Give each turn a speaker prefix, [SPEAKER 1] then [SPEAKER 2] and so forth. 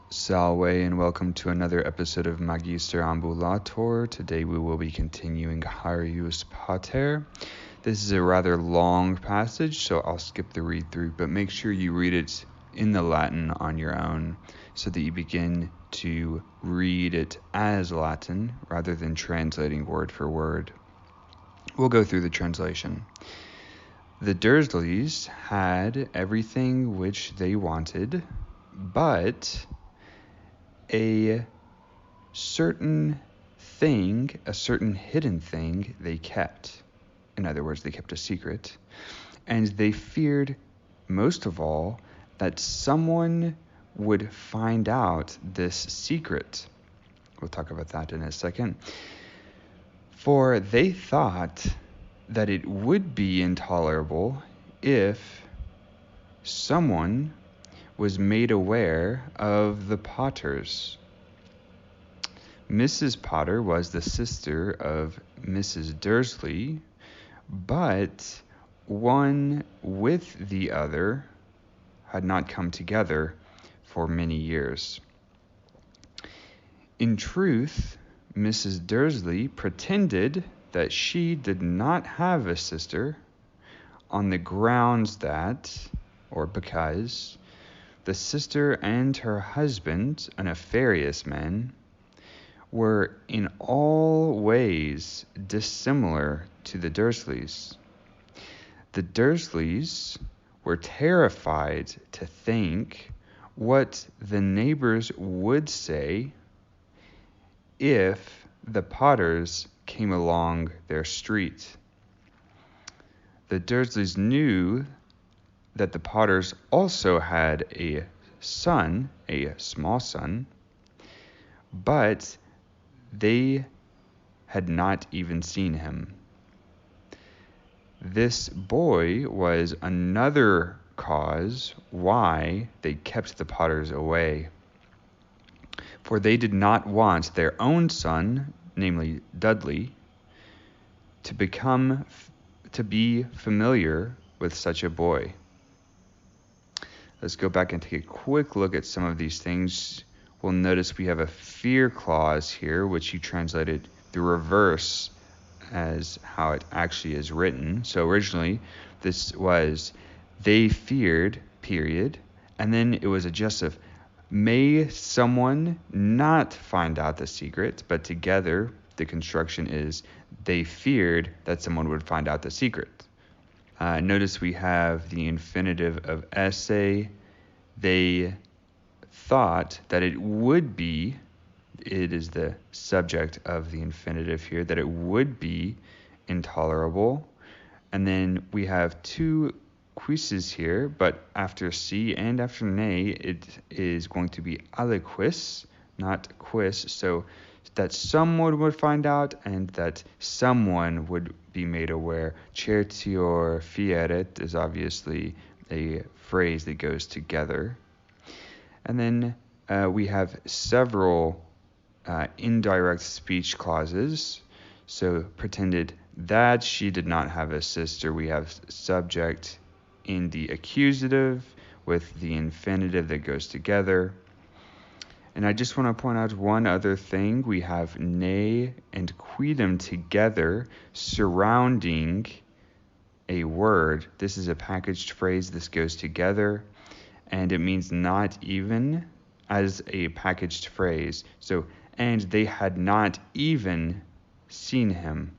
[SPEAKER 1] Salve and welcome to another episode of Magister Ambulator. Today we will be continuing Harrius Potter. This is a rather long passage, so I'll skip the read through, but make sure you read it in the Latin on your own so that you begin to read it as Latin rather than translating word for word. We'll go through the translation. The Dursleys had everything which they wanted, but a certain thing, a certain hidden thing they kept. In other words, they kept a secret. And they feared most of all that someone would find out this secret. We'll talk about that in a second. For they thought that it would be intolerable if someone was made aware of the Potters. Mrs. Potter was the sister of Mrs. Dursley, but one with the other had not come together for many years. In truth, Mrs. Dursley pretended that she did not have a sister on the grounds that, or because, the sister and her husband, a nefarious man, were in all ways dissimilar to the Dursleys. The Dursleys were terrified to think what the neighbors would say if the Potters came along their street. The Dursleys knew that the Potters also had a son, a small son, but they had not even seen him. This boy was another cause why they kept the Potters away, for they did not want their own son, namely Dudley, to be familiar with such a boy. Let's go back and take a quick look at some of these things. We'll notice we have a fear clause here, which you translated the reverse as how it actually is written. So originally, this was, they feared, period, and then it was a just of, may someone not find out the secret, but together the construction is, they feared that someone would find out the secret. Notice we have the infinitive of esse. They thought that it is the subject of the infinitive here, that it would be intolerable. And then we have two quizzes here, but after C and after ne, it is going to be aliquis, not quiz. So that someone would find out and that someone would be made aware. Certior fieret is obviously a phrase that goes together. And then we have several indirect speech clauses. So pretended that she did not have a sister. We have subject in the accusative with the infinitive that goes together. And I just want to point out one other thing. We have ne and quidem together surrounding a word. This is a packaged phrase. This goes together, and it means not even as a packaged phrase. So, and they had not even seen him.